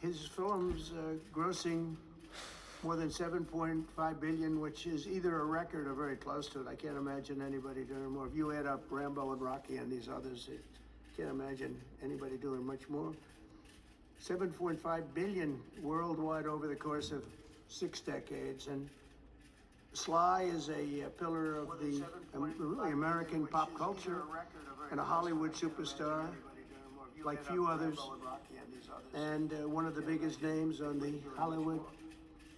his films grossing more than 7.5 billion, which is either a record or very close to it. I can't imagine anybody doing more. If you add up Rambo and Rocky and these others, I can't imagine anybody doing much more. 7.5 billion worldwide over the course of 6 decades. And Sly is a pillar of the really American pop culture and a Hollywood superstar like few others, and one of the biggest names on the Hollywood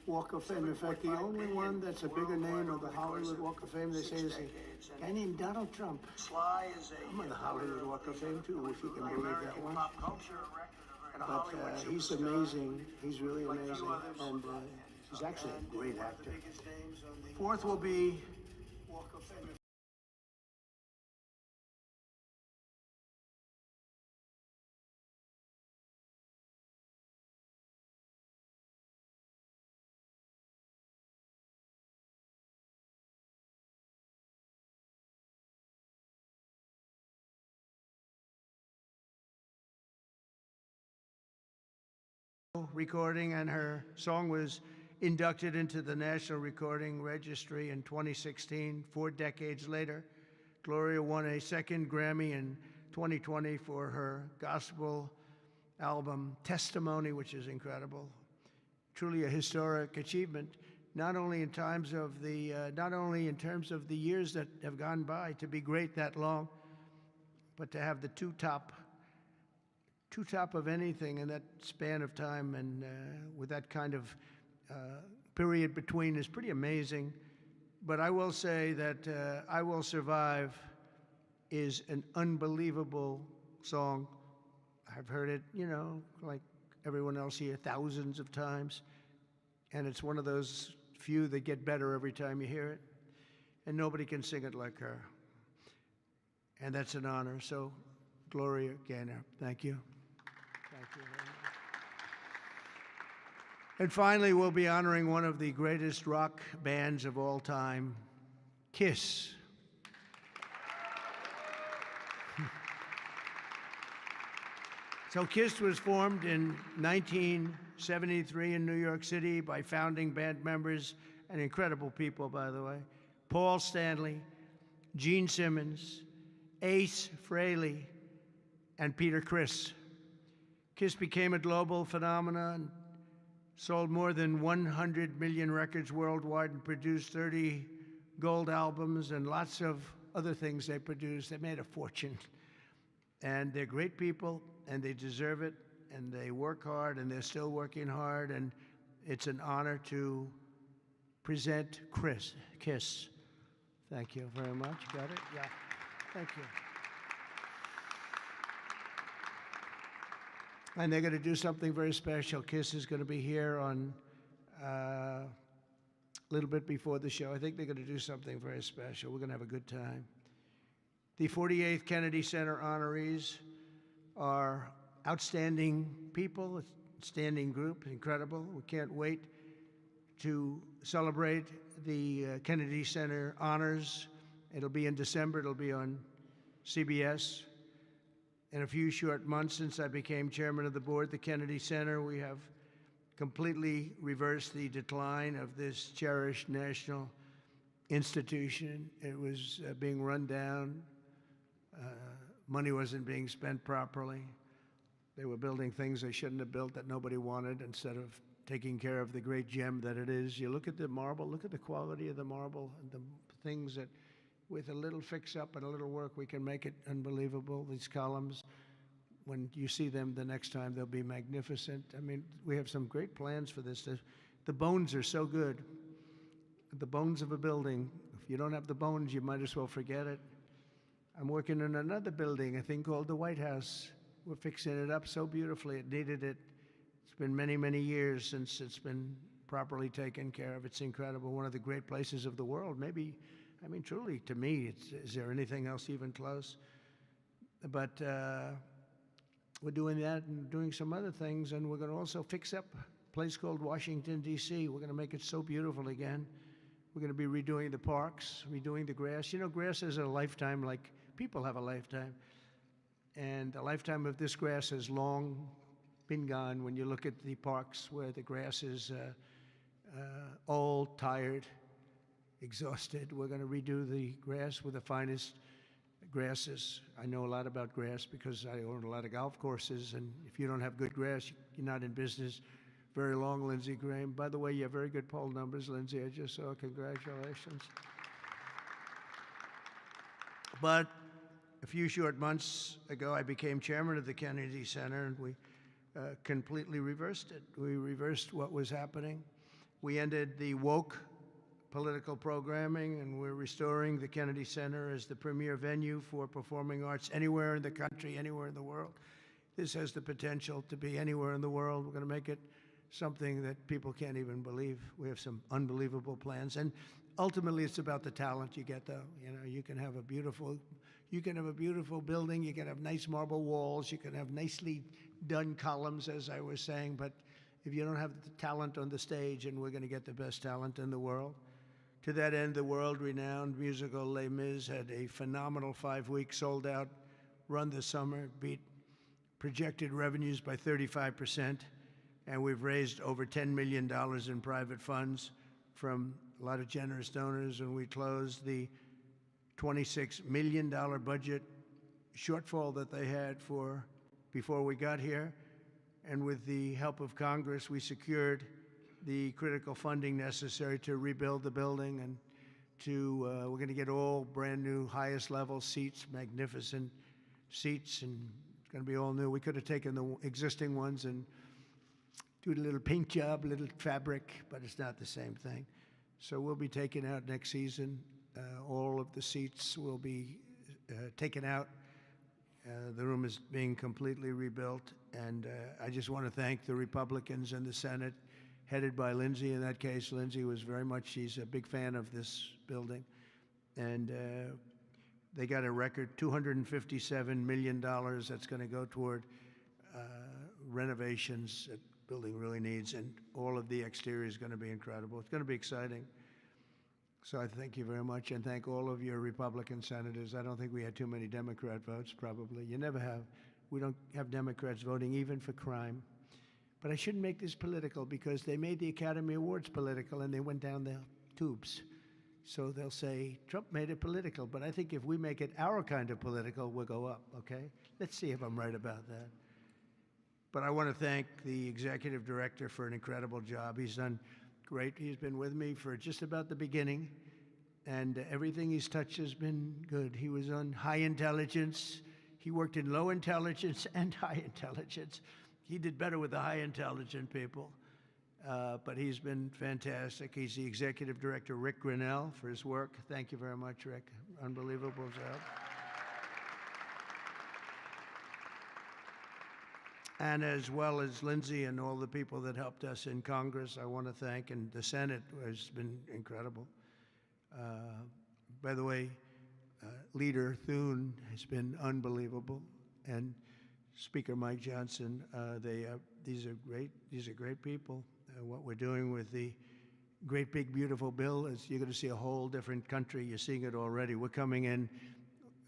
Walk of Fame. In fact, the only one that's a bigger name on the Hollywood Walk of Fame, they say, is a guy named Donald Trump. I'm on the Hollywood Walk of Fame too, if you can believe that one. But he's amazing. He's really amazing, and he's actually a great actor. Fourth will be Walk of Fame. Recording, and her song was inducted into the National Recording Registry in 2016. 4 decades later, Gloria won a second Grammy in 2020 for her gospel album Testimony, which is incredible. Truly a historic achievement, not only in terms of the years that have gone by to be great that long, but to have the two top of anything in that span of time, and with that kind of period between, is pretty amazing. But I will say that I Will Survive is an unbelievable song. I've heard it, you know, like everyone else here, thousands of times. And it's one of those few that get better every time you hear it. And nobody can sing it like her. And that's an honor. So, Gloria Gaynor, thank you. Thank you very much. And finally, we'll be honoring one of the greatest rock bands of all time, Kiss. So Kiss was formed in 1973 in New York City by founding band members, and incredible people, by the way, Paul Stanley, Gene Simmons, Ace Frehley, and Peter Criss. Kiss became a global phenomenon, sold more than 100 million records worldwide, and produced 30 gold albums and lots of other things they produced. They made a fortune. And they're great people, and they deserve it, and they work hard, and they're still working hard, and it's an honor to present Kiss. Thank you very much. Got it? Yeah. Thank you. And they're going to do something very special. Kiss is going to be here on a little bit before the show. I think they're going to do something very special. We're going to have a good time. The 48th Kennedy Center Honorees are outstanding people, a standing group, incredible. We can't wait to celebrate the Kennedy Center Honors. It'll be in December. It'll be on CBS. In a few short months since I became chairman of the board, the Kennedy Center, we have completely reversed the decline of this cherished national institution. It was being run down. Money wasn't being spent properly. They were building things they shouldn't have built that nobody wanted, instead of taking care of the great gem that it is. You look at the marble, look at the quality of the marble, and the things that, with a little fix-up and a little work, we can make it unbelievable. These columns, when you see them the next time, they'll be magnificent. I mean, we have some great plans for this. The bones are so good. The bones of a building, if you don't have the bones, you might as well forget it. I'm working on another building, a thing called the White House. We're fixing it up so beautifully. It needed it. It's been many, many years since it's been properly taken care of. It's incredible. One of the great places of the world. Maybe, I mean, truly, to me, is there anything else even close? But we're doing that and doing some other things, and we're going to also fix up a place called Washington, D.C. We're going to make it so beautiful again. We're going to be redoing the parks, redoing the grass. You know, grass is a lifetime, like people have a lifetime. And the lifetime of this grass is long been gone. When you look at the parks where the grass is old, tired, exhausted, we're going to redo the grass with the finest grasses. I know a lot about grass because I own a lot of golf courses, and if you don't have good grass, you're not in business very long, Lindsey Graham. By the way, you have very good poll numbers, Lindsey. I just saw. Congratulations. But a few short months ago, I became chairman of the Kennedy Center, and we completely reversed it. We reversed what was happening. We ended the woke political programming, and we're restoring the Kennedy Center as the premier venue for performing arts anywhere in the country, anywhere in the world. This has the potential to be anywhere in the world. We're going to make it something that people can't even believe. We have some unbelievable plans, and ultimately it's about the talent you get, though. You know, you can have a beautiful building, you can have nice marble walls, you can have nicely done columns, as I was saying, but if you don't have the talent on the stage, and we're going to get the best talent in the world. To that end, the world-renowned musical Les Mis had a phenomenal 5-week sold-out run this summer, beat projected revenues by 35%, and we've raised over $10 million in private funds from a lot of generous donors, and we closed the $26 million budget shortfall that they had before we got here. And with the help of Congress, we secured the critical funding necessary to rebuild the building, and we're going to get all brand new, highest level seats, magnificent seats, and it's going to be all new. We could have taken the existing ones and do a little paint job, a little fabric, but it's not the same thing. So we'll be taking out next season. All of the seats will be taken out. The room is being completely rebuilt, and I just want to thank the Republicans in the Senate, headed by Lindsey. In that case, Lindsey was she's a big fan of this building, and they got a record $257 million that's going to go toward renovations that the building really needs, and all of the exterior is going to be incredible. It's going to be exciting. So I thank you very much, and thank all of your Republican senators. I don't think we had too many Democrat votes, probably. You never have. We don't have Democrats voting even for crime. But I shouldn't make this political, because they made the Academy Awards political and they went down the tubes. So they'll say, Trump made it political. But I think if we make it our kind of political, we'll go up, okay? Let's see if I'm right about that. But I want to thank the executive director for an incredible job. He's done great. He's been with me for just about the beginning, and everything he's touched has been good. He was on high intelligence. He worked in low intelligence and high intelligence. He did better with the high intelligent people, but he's been fantastic. He's the executive director, Rick Grinnell, for his work. Thank you very much, Rick. Unbelievable job. And as well as Lindsey and all the people that helped us in Congress, I want to thank, and the Senate has been incredible. By the way, Leader Thune has been unbelievable, and Speaker Mike Johnson. These are great people. What we're doing with the great big beautiful bill is you're going to see a whole different country. You're seeing it already. We're coming in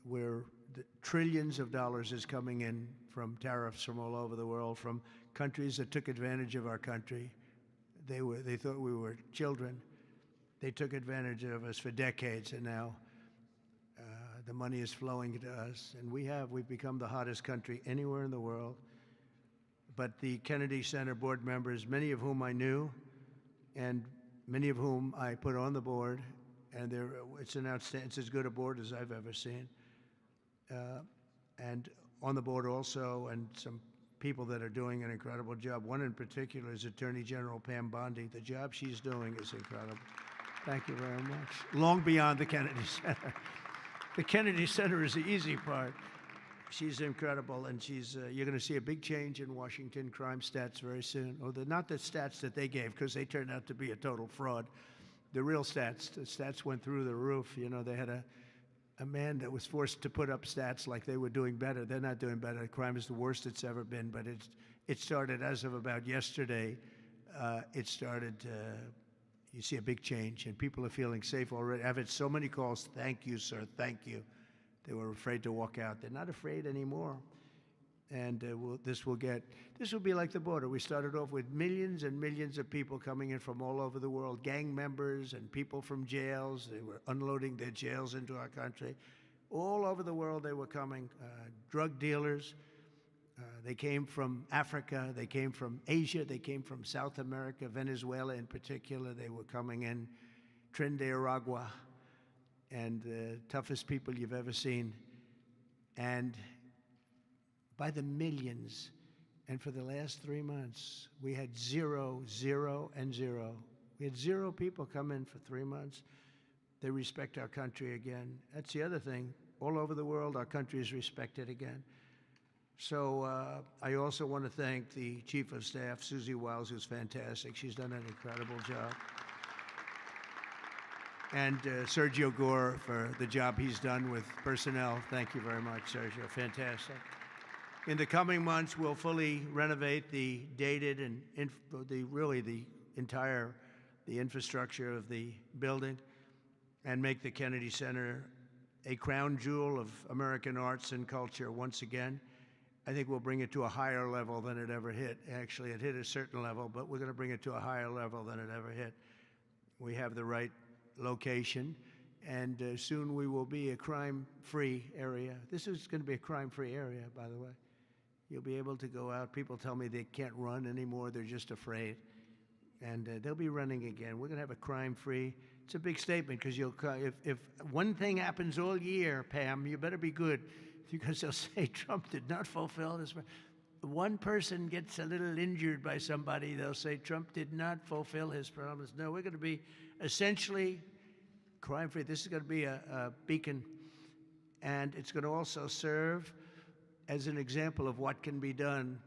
where the trillions of dollars is coming in from tariffs from all over the world, from countries that took advantage of our country. They thought we were children. They took advantage of us for decades, and now the money is flowing to us, and we've become the hottest country anywhere in the world. But the Kennedy Center board members, many of whom I knew, and many of whom I put on the board, and it's as good a board as I've ever seen. And on the board also, and some people that are doing an incredible job. One in particular is Attorney General Pam Bondi. The job she's doing is incredible. Thank you very much. Long beyond the Kennedy Center. The Kennedy Center is the easy part. She's incredible, and you're going to see a big change in Washington crime stats very soon. Not the stats that they gave, because they turned out to be a total fraud. The real stats, the stats went through the roof. You know, they had a man that was forced to put up stats like they were doing better. They're not doing better. Crime is the worst it's ever been, but it started as of about yesterday. You see a big change, and people are feeling safe already. I've had so many calls, thank you, sir, thank you. They were afraid to walk out. They're not afraid anymore. And this will be like the border. We started off with millions and millions of people coming in from all over the world, gang members and people from jails. They were unloading their jails into our country. All over the world they were coming, drug dealers. They came from Africa, they came from Asia, they came from South America, Venezuela in particular. They were coming in, Trinidad, and the toughest people you've ever seen. And by the millions. And for the last 3 months, we had 0, 0, and 0. We had 0 people come in for 3 months. They respect our country again. That's the other thing. All over the world, our country is respected again. So I also want to thank the Chief of Staff, Susie Wiles, who's fantastic. She's done an incredible job. And Sergio Gore for the job he's done with personnel. Thank you very much, Sergio. Fantastic. In the coming months, we'll fully renovate the dated and the infrastructure of the building and make the Kennedy Center a crown jewel of American arts and culture once again. I think we'll bring it to a higher level than it ever hit. Actually, it hit a certain level, but we're going to bring it to a higher level than it ever hit. We have the right location, and soon we will be a crime-free area. This is going to be a crime-free area, by the way. You'll be able to go out. People tell me they can't run anymore. They're just afraid. And they'll be running again. We're going to have a crime-free. It's a big statement because if one thing happens all year, Pam, you better be good because they'll say Trump did not fulfill his. One person gets a little injured by somebody, they'll say Trump did not fulfill his promise. No, we're going to be essentially crime-free. This is going to be a beacon, and it's going to also serve as an example of what can be done.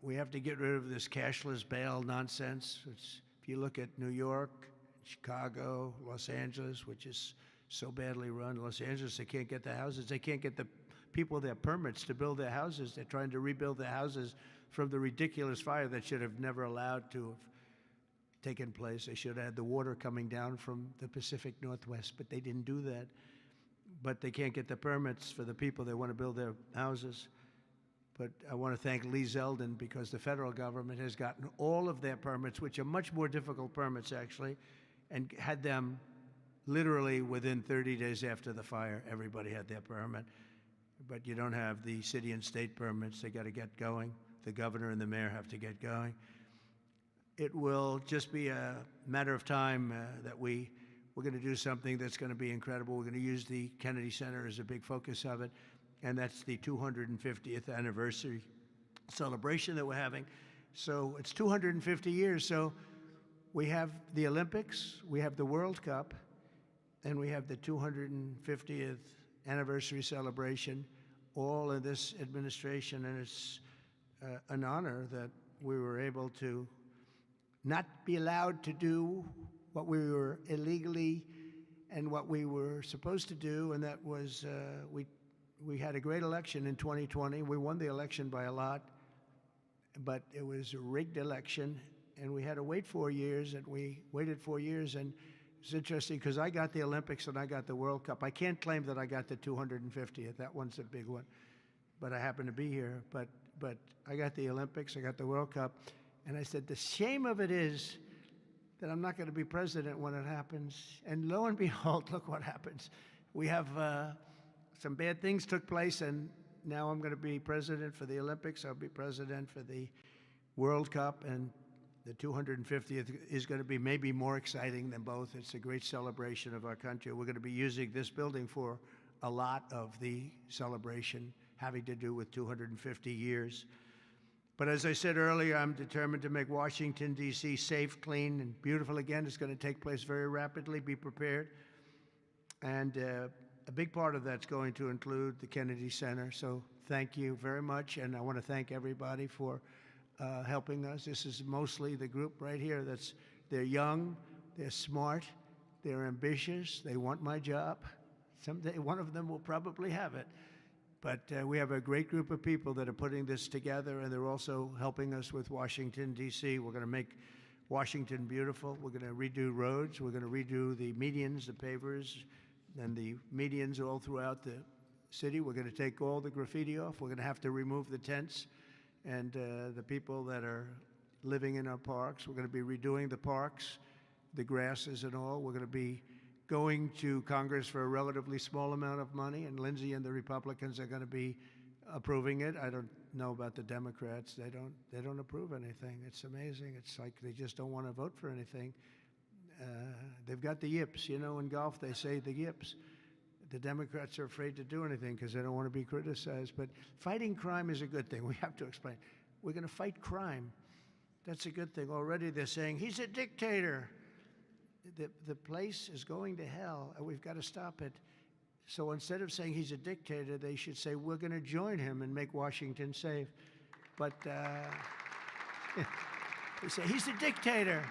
We have to get rid of this cashless bail nonsense. If you look at New York, Chicago, Los Angeles, which is so badly run. Los Angeles, they can't get the houses. They can't get the people their permits to build their houses. They're trying to rebuild their houses from the ridiculous fire that should have never allowed to have taken place. They should have had the water coming down from the Pacific Northwest, but they didn't do that. But they can't get the permits for the people that want to build their houses. But I want to thank Lee Zeldin because the federal government has gotten all of their permits, which are much more difficult permits actually, and had them literally within 30 days after the fire. Everybody had their permit. But you don't have the city and state permits. They got to get going. The governor and the mayor have to get going. It will just be a matter of time that we're going to do something that's going to be incredible. We're going to use the Kennedy Center as a big focus of it, and that's the 250th anniversary celebration that we're having. So it's 250 years. So we have the Olympics, we have the World Cup, and we have the 250th anniversary celebration, all in this administration, and it's an honor that we were able to not be allowed to do what we were illegally and what we were supposed to do, and that was we had a great election in 2020. We won the election by a lot, but it was a rigged election, and we had to wait 4 years, and we waited 4 years, and it's interesting because I got the Olympics and I got the World Cup. I can't claim that I got the 250th. That one's a big one, but I happen to be here. But I got the Olympics, I got the World Cup, and I said the shame of it is that I'm not going to be president when it happens. And lo and behold, look what happens. We have some bad things took place, and now I'm going to be president for the Olympics. I'll be president for the World Cup, and the 250th is going to be maybe more exciting than both. It's a great celebration of our country. We're going to be using this building for a lot of the celebration having to do with 250 years. But as I said earlier, I'm determined to make Washington, D.C. safe, clean, and beautiful again. It's going to take place very rapidly. Be prepared. And a big part of that's going to include the Kennedy Center. So thank you very much, and I want to thank everybody for helping us. This is mostly the group right here they're young, they're smart, they're ambitious, they want my job. Someday one of them will probably have it. But we have a great group of people that are putting this together, and they're also helping us with Washington, D.C. We're going to make Washington beautiful. We're going to redo roads. We're going to redo the medians, the pavers, and the medians all throughout the city. We're going to take all the graffiti off. We're going to have to remove the tents and the people that are living in our parks. We're going to be redoing the parks, the grasses and all. We're going to be going to Congress for a relatively small amount of money, and Lindsey and the Republicans are going to be approving it. I don't know about the Democrats. They don't approve anything. It's amazing. It's like they just don't want to vote for anything. They've got the yips. You know, in golf they say the yips. The Democrats are afraid to do anything because they don't want to be criticized. But fighting crime is a good thing. We have to explain. We're going to fight crime. That's a good thing. Already they're saying, he's a dictator. The place is going to hell, and we've got to stop it. So instead of saying he's a dictator, they should say, we're going to join him and make Washington safe. But they say, he's a dictator.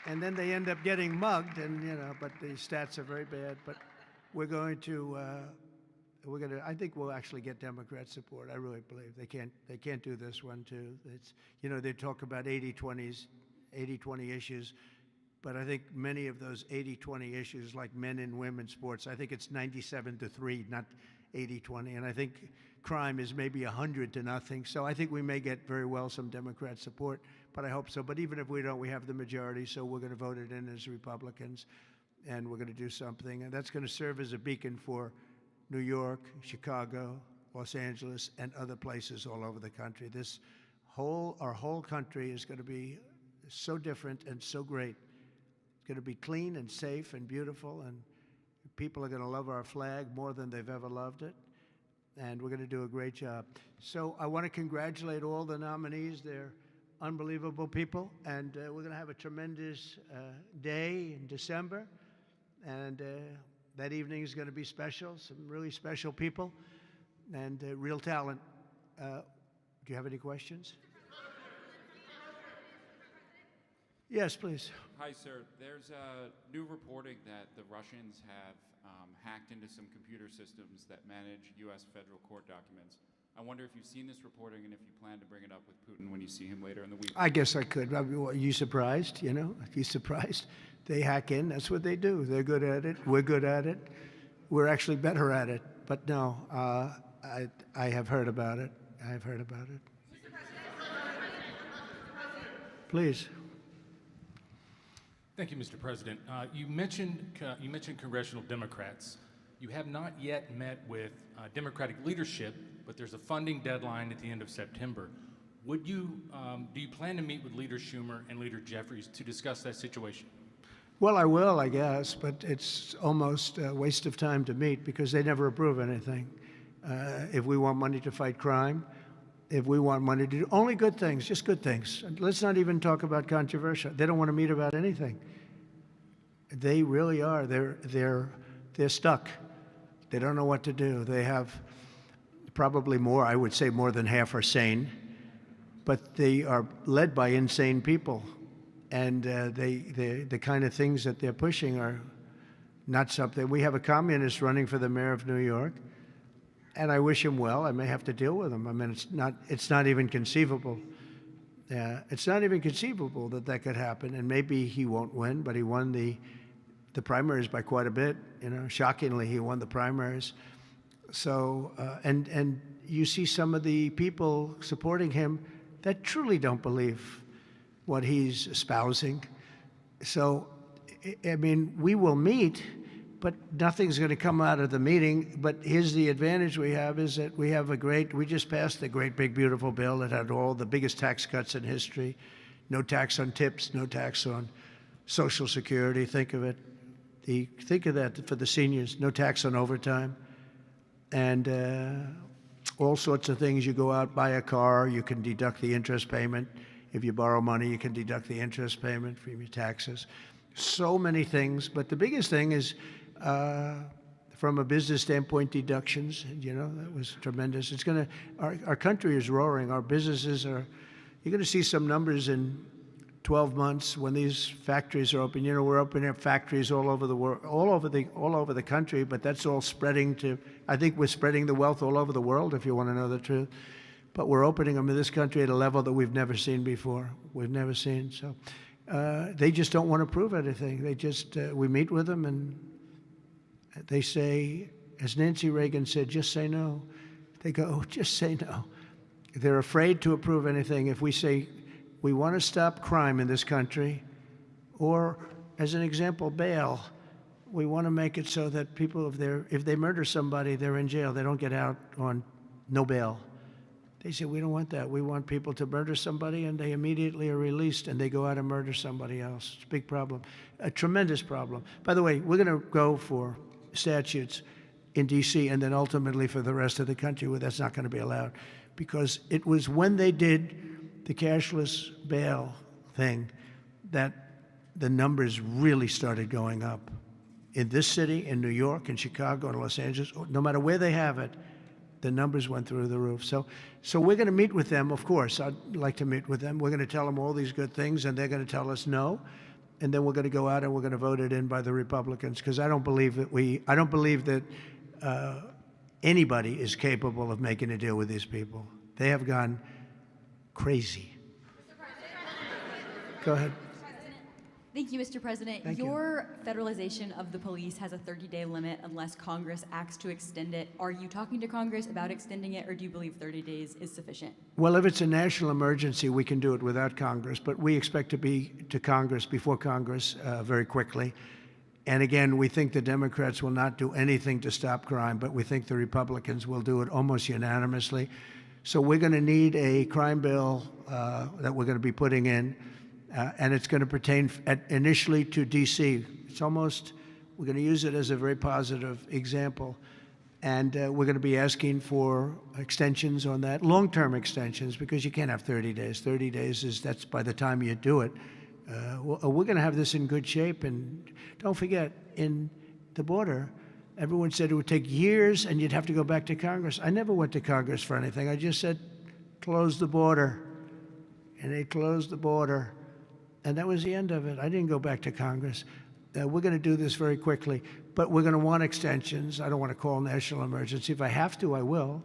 And then they end up getting mugged, and but the stats are very bad. But we're going to, I think we'll actually get Democrat support. I really believe they can't do this one too. It's, they talk about 80-20 issues, but I think many of those 80-20 issues, like men and women's sports, I think it's 97-3, not 80-20, and I think crime is maybe 100-0. So I think we may get very well some Democrat support, but I hope so. But even if we don't, we have the majority, so we're going to vote it in as Republicans, and we're going to do something, and that's going to serve as a beacon for New York, Chicago, Los Angeles, and other places all over the country. Our whole country is going to be so different and so great. It's going to be clean and safe and beautiful, and people are going to love our flag more than they've ever loved it, and we're going to do a great job. So I want to congratulate all the nominees. They're unbelievable people, and we're going to have a tremendous day in December, and that evening is going to be special, some really special people and real talent. Do you have any questions? Yes, please. Hi, sir. There's new reporting that the Russians have hacked into some computer systems that manage U.S. federal court documents. I wonder if you've seen this reporting and if you plan to bring it up with Putin when you see him later in the week. I guess I could. Are you surprised? Are you surprised? They hack in. That's what they do. They're good at it. We're good at it. We're actually better at it. But no, I have heard about it. I have heard about it. Please. Thank you, Mr. President. You mentioned congressional Democrats. You have not yet met with Democratic leadership, but there's a funding deadline at the end of September. Do you plan to meet with Leader Schumer and Leader Jeffries to discuss that situation? Well, I will, I guess, but it's almost a waste of time to meet because they never approve anything. If we want money to fight crime, if we want money to do only good things, just good things. Let's not even talk about controversial. They don't want to meet about anything. They really are. They're stuck. They don't know what to do. They have probably more, I would say more than half are sane, but they are led by insane people. And the kind of things that they're pushing are not something. We have a communist running for the mayor of New York, and I wish him well. I may have to deal with him. I mean, it's not even conceivable. It's not even conceivable that could happen. And maybe he won't win, but he won the primaries by quite a bit. Shockingly, he won the primaries. So, and you see some of the people supporting him that truly don't believe what he's espousing. So, I mean, we will meet, but nothing's going to come out of the meeting. But here's the advantage we have is that we just passed a great, big, beautiful bill that had all the biggest tax cuts in history. No tax on tips, no tax on Social Security. Think of it. Think of that for the seniors. No tax on overtime. And all sorts of things. You go out, buy a car, you can deduct the interest payment. If you borrow money, you can deduct the interest payment from your taxes. So many things, but the biggest thing is, from a business standpoint, deductions. That was tremendous. It's going to, our country is roaring. Our businesses are. You're going to see some numbers in 12 months when these factories are open. We're opening up factories all over the world, all over the country. But that's all spreading to. I think we're spreading the wealth all over the world, if you want to know the truth. But we're opening them in this country at a level that we've never seen before. We've never seen. So they just don't want to prove anything. They just, we meet with them and they say, As Nancy Reagan said, just say no. They go, oh, just say no. They're afraid to approve anything. If we say we want to stop crime in this country, or as an example, bail, we want to make it so that people, if they murder somebody, they're in jail. They don't get out on no bail. They say, we don't want that. We want people to murder somebody and they immediately are released and they go out and murder somebody else. It's a big problem, a tremendous problem. By the way, we're going to go for statutes in D.C. and then ultimately for the rest of the country where that's not going to be allowed. Because it was when they did the cashless bail thing that the numbers really started going up. In this city, in New York, in Chicago, in Los Angeles, no matter where they have it, the numbers went through the roof. So we're going to meet with them, of course. I'd like to meet with them. We're going to tell them all these good things, and they're going to tell us no. And then we're going to go out and we're going to vote it in by the Republicans, because I don't believe that anybody is capable of making a deal with these people. They have gone crazy. Go ahead. Thank you, Mr. President. Thank you. Your federalization of the police has a 30-day limit unless Congress acts to extend it. Are you talking to Congress about extending it, or do you believe 30 days is sufficient? Well, if it's a national emergency, we can do it without Congress, but we expect to be to Congress, before Congress, very quickly. And again, we think the Democrats will not do anything to stop crime, but we think the Republicans will do it almost unanimously. So we're going to need a crime bill that we're going to be putting in. And it's going to pertain initially to D.C. We're going to use it as a very positive example. And we're going to be asking for extensions on that, long-term extensions, because you can't have 30 days. 30 days that's by the time you do it. We're going to have this in good shape. And don't forget, in the border, everyone said it would take years and you'd have to go back to Congress. I never went to Congress for anything. I just said, close the border. And they closed the border. And that was the end of it. I didn't go back to Congress. We're going to do this very quickly, but we're going to want extensions. I don't want to call national emergency. If I have to, I will.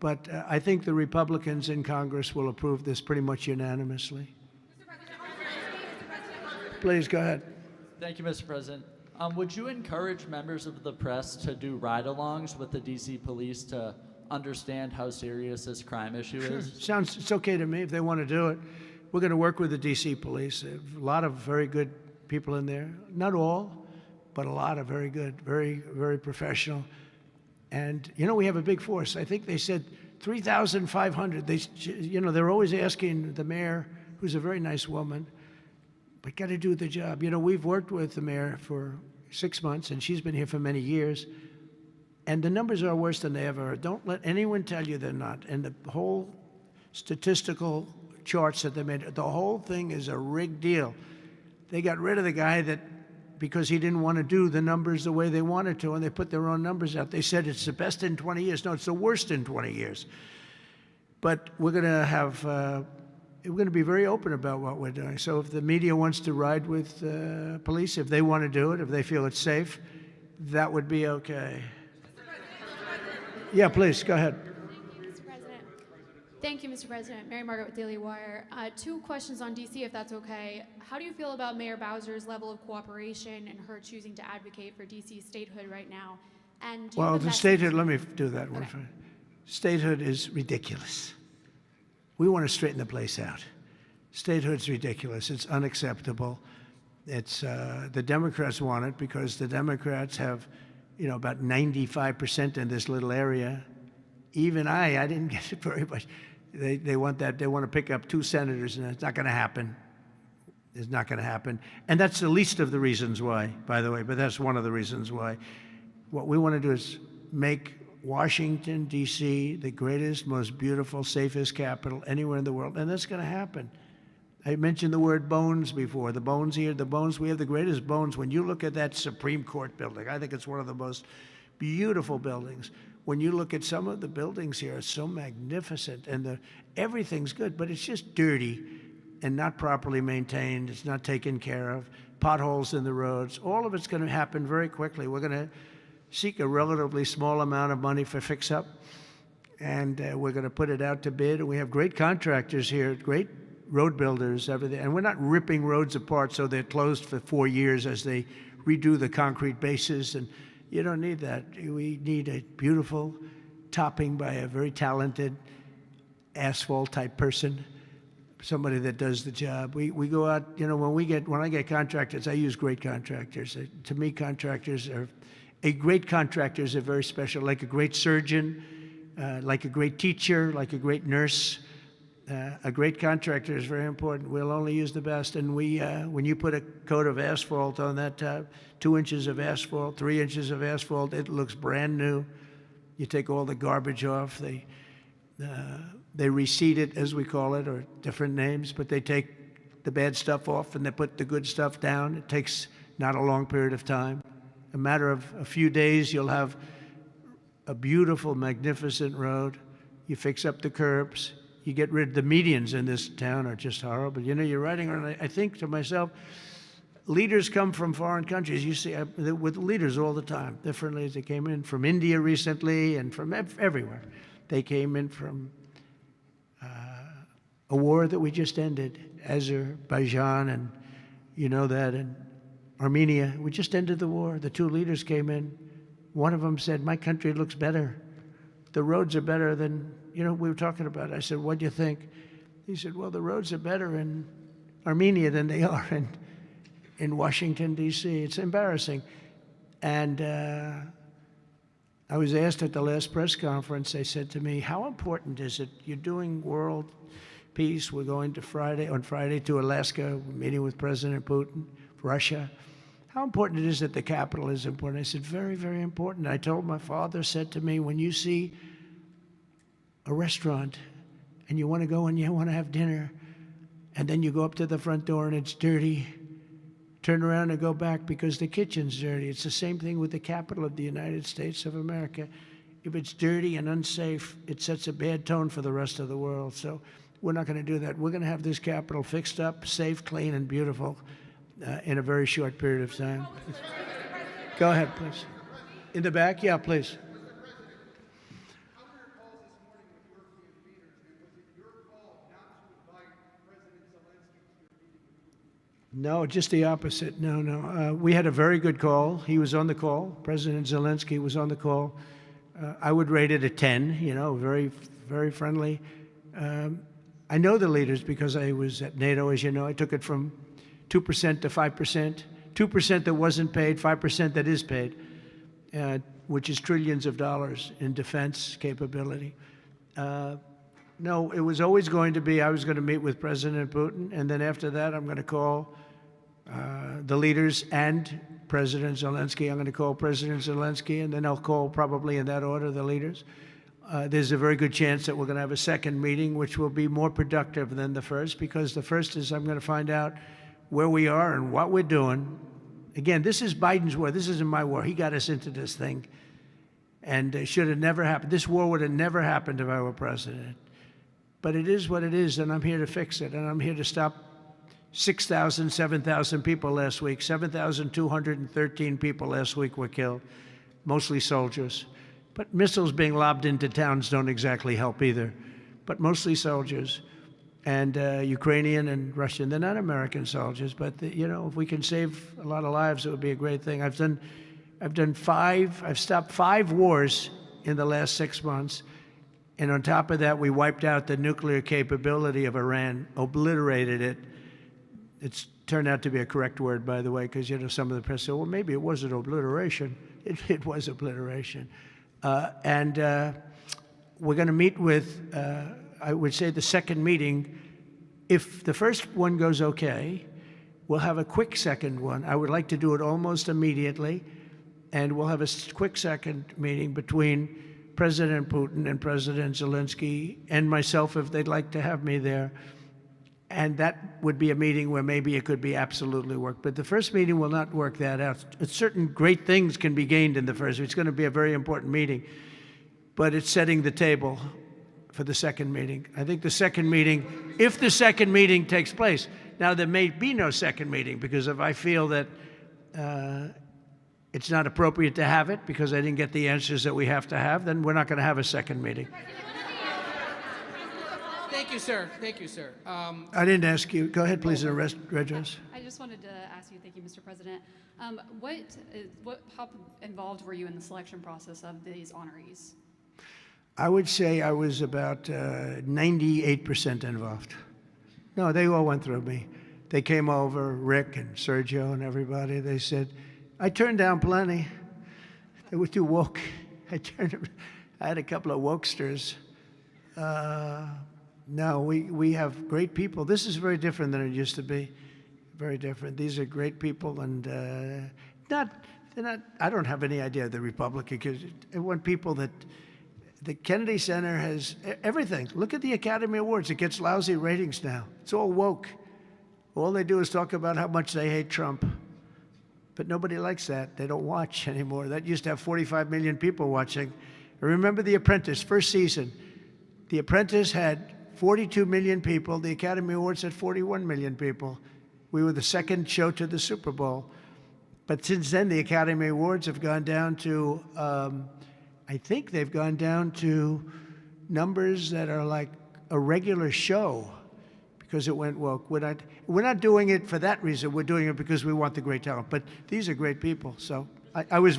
But I think the Republicans in Congress will approve this pretty much unanimously. Please, go ahead. Thank you, Mr. President. Would you encourage members of the press to do ride-alongs with the D.C. police to understand how serious this crime issue is? It's okay to me if they want to do it. We're going to work with the D.C. police. A lot of very good people in there. Not all, but a lot of very good, very, very professional. And, we have a big force. I think they said 3,500. They're always asking the mayor, who's a very nice woman, but got to do the job. We've worked with the mayor for 6 months, and she's been here for many years. And the numbers are worse than they ever are. Don't let anyone tell you they're not. And the whole statistical charts that they made, the whole thing is a rigged deal. They got rid of the guy because he didn't want to do the numbers the way they wanted to, and they put their own numbers out. They said it's the best in 20 years. No, it's the worst in 20 years. But we're going to be very open about what we're doing. So if the media wants to ride with police, if they want to do it, if they feel it's safe, that would be okay. Yeah, please, go ahead. Thank you, Mr. President. Mary Margaret with Daily Wire. 2 questions on D.C., if that's okay. How do you feel about Mayor Bowser's level of cooperation and her choosing to advocate for D.C. statehood right now? And Well, the statehood, let me do that one first. Statehood is ridiculous. We want to straighten the place out. Statehood's ridiculous. It's unacceptable. It's the Democrats want it because the Democrats have, about 95% in this little area. Even I didn't get it very much. They want that. They want to pick up 2 senators, and it's not going to happen. It's not going to happen. And that's the least of the reasons why, by the way, but that's one of the reasons why. What we want to do is make Washington, D.C., the greatest, most beautiful, safest capital anywhere in the world, and that's going to happen. I mentioned the word bones before. The bones here, we have the greatest bones. When you look at that Supreme Court building, I think it's one of the most beautiful buildings. When you look at some of the buildings here, it's so magnificent, and everything's good, but it's just dirty and not properly maintained. It's not taken care of. Potholes in the roads. All of it's going to happen very quickly. We're going to seek a relatively small amount of money for fix-up, and we're going to put it out to bid. And we have great contractors here, great road builders, everything. And we're not ripping roads apart so they're closed for 4 years as they redo the concrete bases. And You don't need that. We need a beautiful topping by a very talented asphalt-type person, somebody that does the job. We go out, you know, when I get contractors, I use great contractors. To me, a great contractor is a very special, like a great surgeon, like a great teacher, like a great nurse. A great contractor is very important. We'll only use the best. And when you put a coat of asphalt on that top, 2 inches of asphalt, 3 inches of asphalt, it looks brand new. You take all the garbage off. They reseed it, as we call it, or different names, but they take the bad stuff off and they put the good stuff down. It takes not a long period of time. A matter of a few days, you'll have a beautiful, magnificent road. You fix up the curbs. You get rid of the medians in this town are just horrible. You know, you're riding around, I think to myself, leaders come from foreign countries. You see, with leaders all the time, different leaders. They came in from India recently and from everywhere. They came in from a war that we just ended, Azerbaijan, and you know that, and Armenia. We just ended the war. The 2 leaders came in. One of them said, "My country looks better. The roads are better than, you know, we were talking about it." I said, "What do you think?" He said, "Well, the roads are better in Armenia than they are in Washington, D.C. It's embarrassing." And I was asked at the last press conference, they said to me, "How important is it? You're doing world peace. We're going on Friday to Alaska, we're meeting with President Putin, Russia. How important it is that the capital is important?" I said, "Very, very important." I told my father, said to me, "When you see a restaurant and you want to go and you want to have dinner, and then you go up to the front door and it's dirty, turn around and go back because the kitchen's dirty." It's the same thing with the capital of the United States of America. If it's dirty and unsafe, it sets a bad tone for the rest of the world. So we're not going to do that. We're going to have this capital fixed up, safe, clean, and beautiful in a very short period of time. Go ahead, please. In the back? Yeah, please. No, just the opposite. No. We had a very good call. He was on the call. President Zelensky was on the call. I would rate it a 10, you know, very, very friendly. I know the leaders because I was at NATO, as you know. I took it from 2% to 5%, 2% that wasn't paid, 5% that is paid, which is trillions of dollars in defense capability. No, it was always going to be, I was going to meet with President Putin, and then after that, I'm going to call the leaders and President Zelensky. I'm going to call President Zelensky, and then I'll call, probably in that order, the leaders. There's a very good chance that we're going to have a second meeting, which will be more productive than the first, because the first is I'm going to find out where we are and what we're doing. Again, this is Biden's war. This isn't my war. He got us into this thing, and it should have never happened. This war would have never happened if I were president. But it is what it is, and I'm here to fix it, and I'm here to stop 6,000, 7,000 people last week. 7,213 people last week were killed, mostly soldiers. But missiles being lobbed into towns don't exactly help either, but mostly soldiers. And Ukrainian and Russian. They're not American soldiers, but you know, if we can save a lot of lives, it would be a great thing. I've stopped 5 wars in the last 6 months, and on top of that, we wiped out the nuclear capability of Iran, obliterated it. It's turned out to be a correct word, by the way, because you know some of the press said, well, maybe it wasn't obliteration. It was obliteration, and we're going to meet with. I would say the second meeting, if the first one goes okay, we'll have a quick second one. I would like to do it almost immediately, and we'll have a quick second meeting between President Putin and President Zelensky and myself, if they'd like to have me there. And that would be a meeting where maybe it could be absolutely work. But the first meeting will not work that out. Certain great things can be gained in the first. It's going to be a very important meeting, but it's setting the table for the second meeting. I think the second meeting, if the second meeting takes place, now there may be no second meeting, because if I feel that it's not appropriate to have it because I didn't get the answers that we have to have, then we're not going to have a second meeting. Thank you, sir. Thank you, sir. I didn't ask you. Go ahead, please, address. I just just wanted to ask you, thank you, Mr. President, how involved were you in the selection process of these honorees? I would say I was about 98% involved. No, they all went through me. They came over, Rick and Sergio and everybody. They said, I turned down plenty. They were too woke. I had a couple of wokesters. No, we have great people. This is very different than it used to be. Very different. These are great people, and they're not. I don't have any idea the Republican, because I want people that. The Kennedy Center has everything. Look at the Academy Awards. It gets lousy ratings now. It's all woke. All they do is talk about how much they hate Trump. But nobody likes that. They don't watch anymore. That used to have 45 million people watching. I remember The Apprentice, first season. The Apprentice had 42 million people. The Academy Awards had 41 million people. We were the second show to the Super Bowl. But since then, the Academy Awards have gone down to, I think they've gone down to numbers that are like a regular show because it went woke. We're not doing it for that reason. We're doing it because we want the great talent. But these are great people. So I was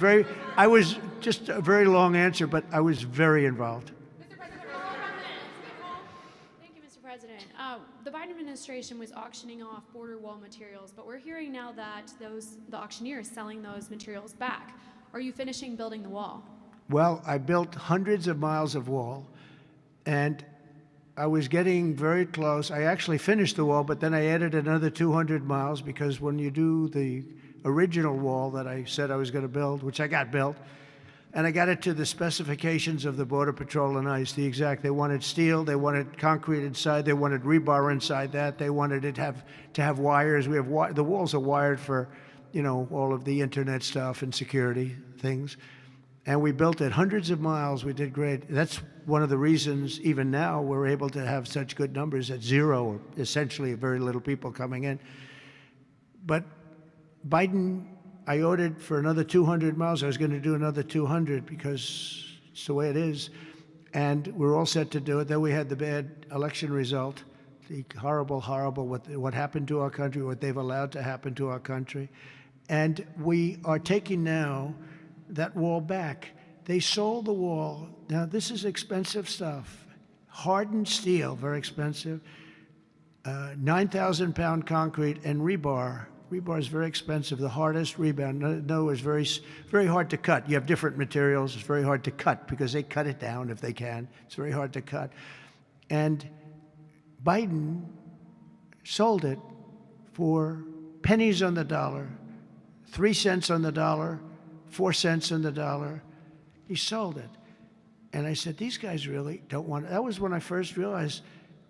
just a very long answer, but I was very involved. Thank you, Mr. President. The Biden administration was auctioning off border wall materials, but we're hearing now that the auctioneer is selling those materials back. Are you finishing building the wall? Well, I built hundreds of miles of wall, and I was getting very close. I actually finished the wall, but then I added another 200 miles because when you do the original wall that I said I was going to build, which I got built, and I got it to the specifications of the Border Patrol and ICE, the exact. They wanted steel, they wanted concrete inside, they wanted rebar inside that, they wanted it to have wires. We have the walls are wired for, all of the internet stuff and security things. And we built it hundreds of miles. We did great. That's one of the reasons, even now, we're able to have such good numbers at zero, or essentially very little people coming in. But Biden, I ordered for another 200 miles. I was going to do another 200 because it's the way it is. And we're all set to do it. Then we had the bad election result, the horrible, what happened to our country, what they've allowed to happen to our country. And we are taking now that wall back. They sold the wall. Now, this is expensive stuff. Hardened steel, very expensive. 9,000-pound concrete and rebar. Rebar is very expensive, the hardest rebound. No, it's very, very hard to cut. You have different materials. It's very hard to cut because they cut it down if they can. It's very hard to cut. And Biden sold it for pennies on the dollar, 3 cents on the dollar, 4 cents on the dollar. He sold it. And I said, these guys really don't want it. That was when I first realized,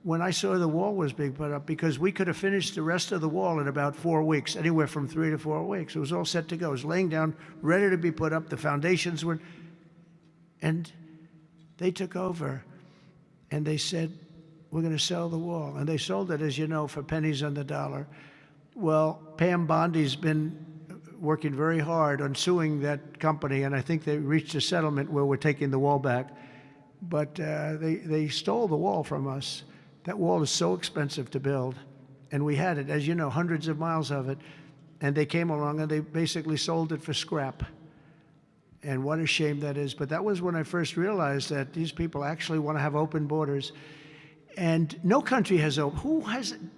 when I saw the wall was being put up, because we could have finished the rest of the wall in about 4 weeks, anywhere from 3 to 4 weeks. It was all set to go. It was laying down, ready to be put up. The foundations were, and they took over, and they said, we're going to sell the wall. And they sold it, as you know, for pennies on the dollar. Well, Pam Bondi's been working very hard on suing that company, and I think they reached a settlement where we're taking the wall back. But they stole the wall from us. That wall is so expensive to build, and we had it, as you know, hundreds of miles of it, and they came along and they basically sold it for scrap. And what a shame that is. But that was when I first realized that these people actually want to have open borders. And no country has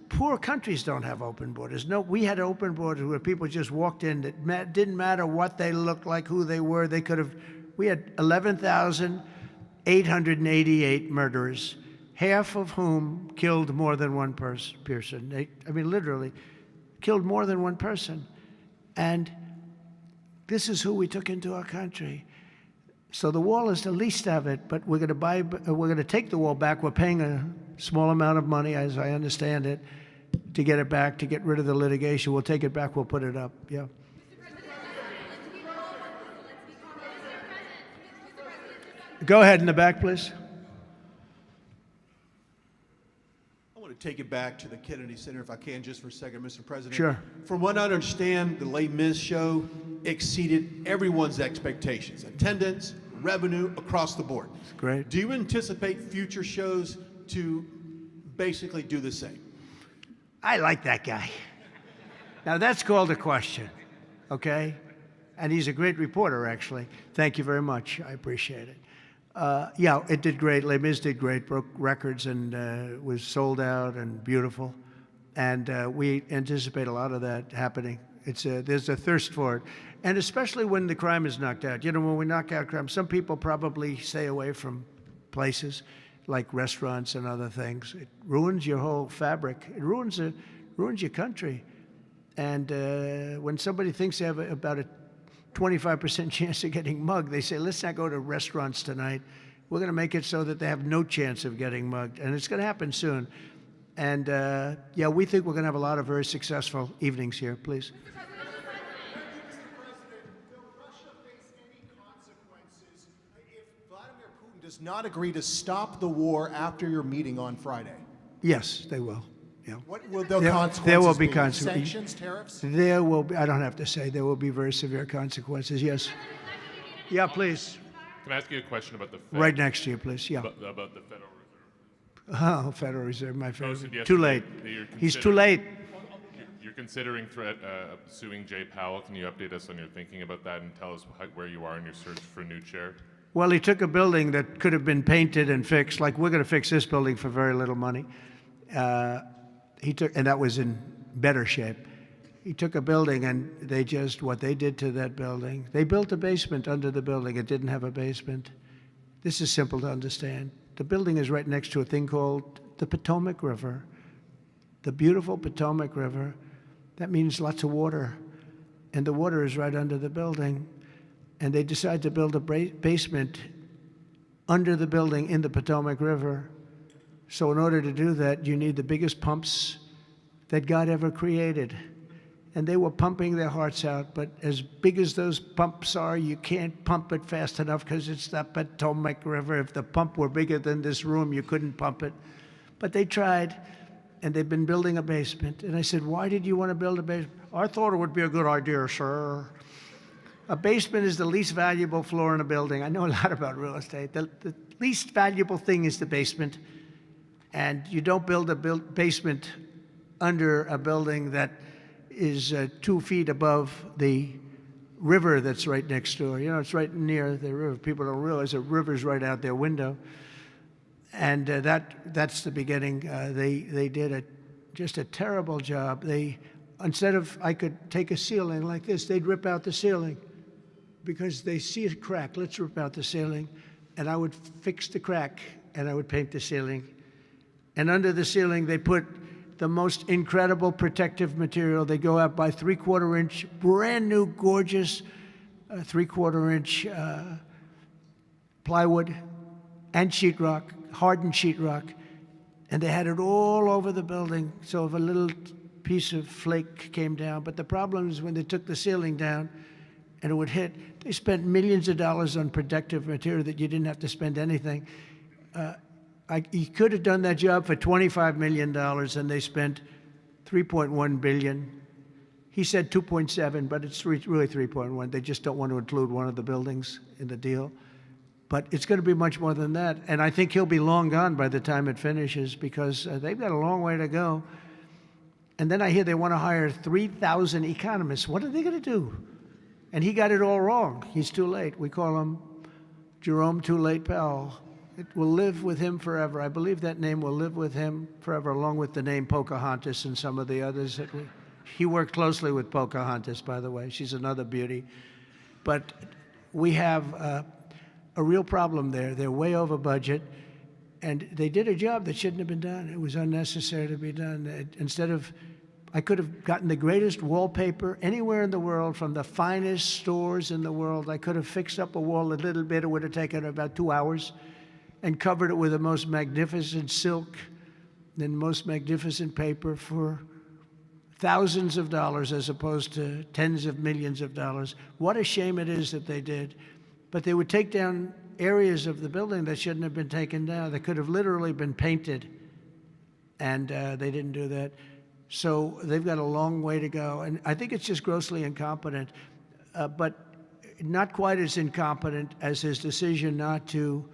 poor countries don't have open borders. No, we had open borders where people just walked in. It didn't matter what they looked like, who they were. We had 11,888 murderers, half of whom killed more than one person. Literally killed more than one person. And this is who we took into our country. So the wall is the least of it, but we're going to take the wall back. We're paying a small amount of money, as I understand it, to get it back, to get rid of the litigation. We'll take it back. We'll put it up. Yeah. Go ahead in the back, please. I want to take it back to the Kennedy Center, if I can, just for a second, Mr. President. Sure. From what I understand, the Les Mis show exceeded everyone's expectations. Attendance, revenue, across the board. Great. Do you anticipate future shows to basically do the same? I like that guy. Now that's called a question, okay? And he's a great reporter, actually. Thank you very much. I appreciate it. Yeah, it did great. Les Mis did great, broke records, and was sold out and beautiful. And we anticipate a lot of that happening. There's a thirst for it. And especially when the crime is knocked out. You know, when we knock out crime, some people probably stay away from places like restaurants and other things. It ruins your whole fabric. It ruins your country. And when somebody thinks they have about a 25% chance of getting mugged, they say, let's not go to restaurants tonight. We're going to make it so that they have no chance of getting mugged. And it's going to happen soon. And yeah, we think we're going to have a lot of very successful evenings here. Please. Does not agree to stop the war after your meeting on Friday? Yes, they will. Yeah. What will the consequences there will be be? consequences. Sanctions, tariffs? There will be, I don't have to say, there will be very severe consequences, yes. Yeah, please. Can I ask you a question about the Fed? Right next to you, please, yeah. About the Federal Reserve? Oh, Federal Reserve, my favorite. Posted Too yesterday late. that you're He's too late. You're considering suing Jay Powell. Can you update us on your thinking about that and tell us where you are in your search for a new chair? Well, he took a building that could have been painted and fixed, like we're going to fix this building for very little money. And that was in better shape. He took a building and what they did to that building, they built a basement under the building. It didn't have a basement. This is simple to understand. The building is right next to a thing called the Potomac River, the beautiful Potomac River. That means lots of water. And the water is right under the building. And they decide to build a basement under the building in the Potomac River. So in order to do that, you need the biggest pumps that God ever created. And they were pumping their hearts out, but as big as those pumps are, you can't pump it fast enough because it's the Potomac River. If the pump were bigger than this room, you couldn't pump it. But they tried, and they've been building a basement. And I said, why did you want to build a basement? I thought it would be a good idea, sir. A basement is the least valuable floor in a building. I know a lot about real estate. The least valuable thing is the basement. And you don't build a basement under a building that is 2 feet above the river that's right next door. You know, it's right near the river. People don't realize the river's right out their window. And that's the beginning. They did just a terrible job. Instead of, I could take a ceiling like this, they'd rip out the ceiling because they see a crack. Let's rip out the ceiling. And I would fix the crack, and I would paint the ceiling. And under the ceiling, they put the most incredible protective material. They go out by 3/4 inch, brand new, gorgeous 3/4 inch plywood and sheetrock, hardened sheetrock. And they had it all over the building. So if a little piece of flake came down, but the problem is when they took the ceiling down and it would hit, they spent millions of dollars on protective material that you didn't have to spend anything. He could have done that job for $25 million, and they spent $3.1 billion. He said 2.7, but it's really 3.1. They just don't want to include one of the buildings in the deal. But it's going to be much more than that. And I think he'll be long gone by the time it finishes because they've got a long way to go. And then I hear they want to hire 3,000 economists. What are they going to do? And he got it all wrong. He's too late. We call him Jerome Too Late Powell. It will live with him forever. I believe that name will live with him forever, along with the name Pocahontas and some of the others. He worked closely with Pocahontas, by the way. She's another beauty. But we have a real problem there. They're way over budget, and they did a job that shouldn't have been done. It was unnecessary to be done. Instead of, I could have gotten the greatest wallpaper anywhere in the world from the finest stores in the world. I could have fixed up a wall a little bit. It would have taken about 2 hours, and covered it with the most magnificent silk and most magnificent paper for thousands of dollars as opposed to tens of millions of dollars. What a shame it is that they did. But they would take down areas of the building that shouldn't have been taken down. They could have literally been painted, and they didn't do that. So they've got a long way to go. And I think it's just grossly incompetent, but not quite as incompetent as his decision not to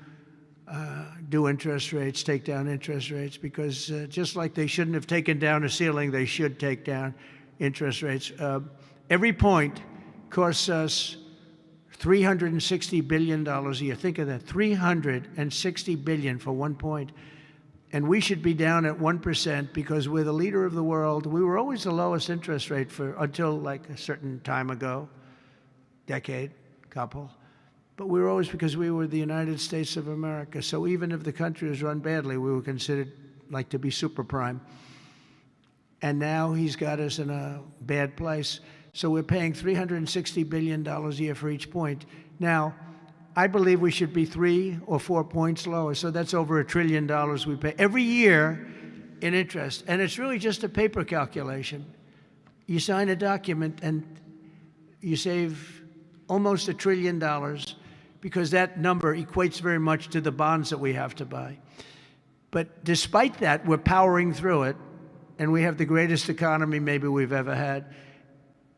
do interest rates, take down interest rates, because just like they shouldn't have taken down a ceiling, they should take down interest rates. Every point costs us $360 billion a year. Think of that, $360 billion for 1 point. And we should be down at 1% because we're the leader of the world. We were always the lowest interest rate until like a certain time ago, decade, couple. But we were always, because we were the United States of America. So even if the country was run badly, we were considered like to be super prime. And now he's got us in a bad place. So we're paying $360 billion a year for each point. Now, I believe we should be 3 or 4 points lower. So that's over $1 trillion we pay every year in interest. And it's really just a paper calculation. You sign a document and you save almost $1 trillion because that number equates very much to the bonds that we have to buy. But despite that, we're powering through it, and we have the greatest economy maybe we've ever had.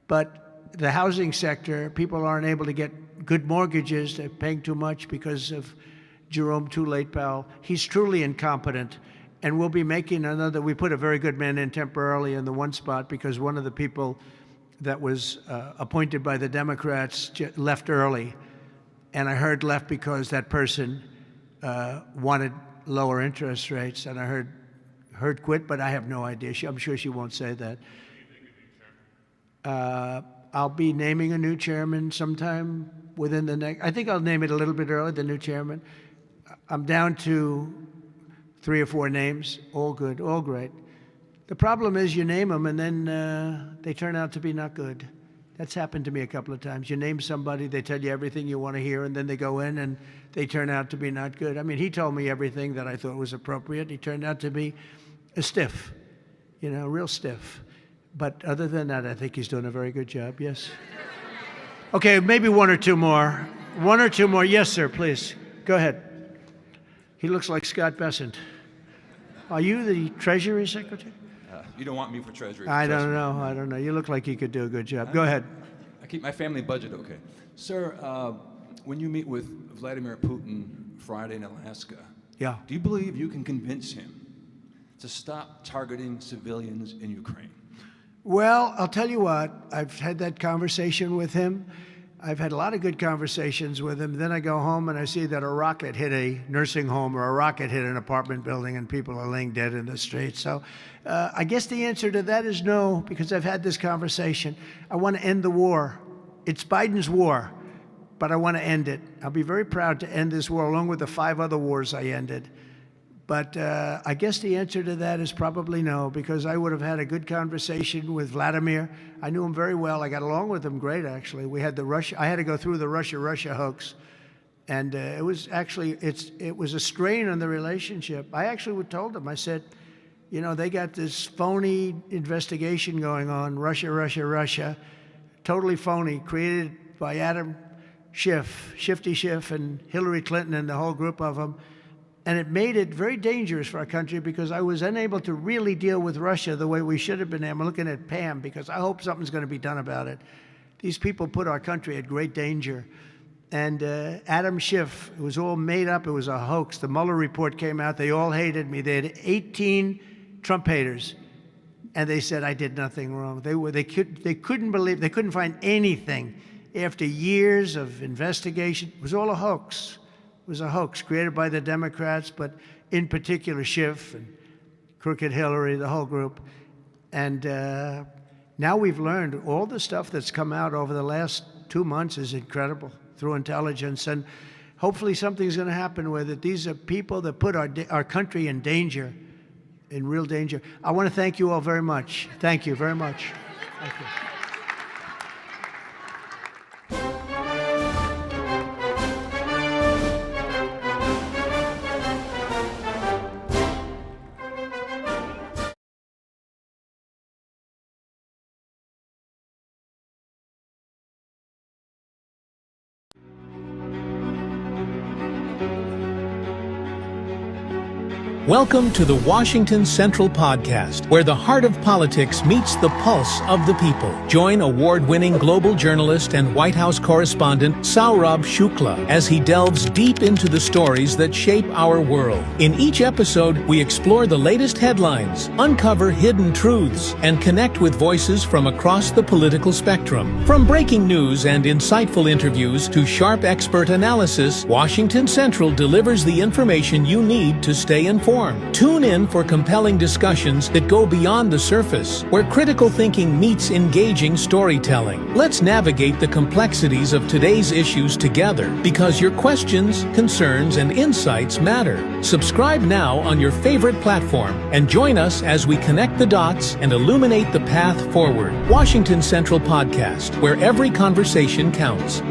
But the housing sector, people aren't able to get good mortgages. They're paying too much because of Jerome Too Late Powell. He's truly incompetent, and we'll be making another. We put a very good man in temporarily in the one spot because one of the people that was appointed by the Democrats left early. And I heard left because that person wanted lower interest rates, and I heard quit, but I have no idea. I'm sure she won't say that. I'll be naming a new chairman sometime within the next. I think I'll name it a little bit early, the new chairman. I'm down to 3 or 4 names, all good, all great. The problem is you name them and then they turn out to be not good. That's happened to me a couple of times. You name somebody, they tell you everything you want to hear, and then they go in and they turn out to be not good. I mean, he told me everything that I thought was appropriate. He turned out to be a stiff, real stiff. But other than that, I think he's doing a very good job, yes? Okay, maybe 1 or 2 more. 1 or 2 more. Yes, sir, please. Go ahead. He looks like Scott Bessent. Are you the Treasury Secretary? You don't want me for Treasury. I don't know. You look like you could do a good job. Go ahead. I keep my family budget okay. Sir, when you meet with Vladimir Putin Friday in Alaska, yeah, do you believe you can convince him to stop targeting civilians in Ukraine? Well, I'll tell you what. I've had that conversation with him. I've had a lot of good conversations with him. Then I go home and I see that a rocket hit a nursing home or a rocket hit an apartment building and people are laying dead in the street. So I guess the answer to that is no, because I've had this conversation. I want to end the war. It's Biden's war, but I want to end it. I'll be very proud to end this war along with the 5 other wars I ended. But I guess the answer to that is probably no, because I would have had a good conversation with Vladimir. I knew him very well. I got along with him great, actually. We had I had to go through the Russia hoax, and it was actually it was a strain on the relationship. I actually told him, I said, they got this phony investigation going on, Russia, totally phony, created by Adam Schiff, Shifty Schiff, and Hillary Clinton and the whole group of them. And it made it very dangerous for our country because I was unable to really deal with Russia the way we should have been. I'm looking at Pam because I hope something's going to be done about it. These people put our country at great danger. And Adam Schiff, it was all made up. It was a hoax. The Mueller report came out. They all hated me. They had 18 Trump haters. And they said I did nothing wrong. They couldn't believe, they couldn't find anything after years of investigation. It was all a hoax. It was a hoax created by the Democrats, but in particular Schiff and Crooked Hillary, the whole group. And now we've learned all the stuff that's come out over the last 2 months is incredible through intelligence. And hopefully something's going to happen with it. These are people that put our country in danger, in real danger. I want to thank you all very much. Thank you very much. Thank you. Welcome to the Washington Central Podcast, where the heart of politics meets the pulse of the people. Join award-winning global journalist and White House correspondent Saurabh Shukla as he delves deep into the stories that shape our world. In each episode, we explore the latest headlines, uncover hidden truths, and connect with voices from across the political spectrum. From breaking news and insightful interviews to sharp expert analysis, Washington Central delivers the information you need to stay informed. Tune in for compelling discussions that go beyond the surface, where critical thinking meets engaging storytelling. Let's navigate the complexities of today's issues together, because your questions, concerns, and insights matter. Subscribe now on your favorite platform and join us as we connect the dots and illuminate the path forward. Washington Central Podcast, where every conversation counts.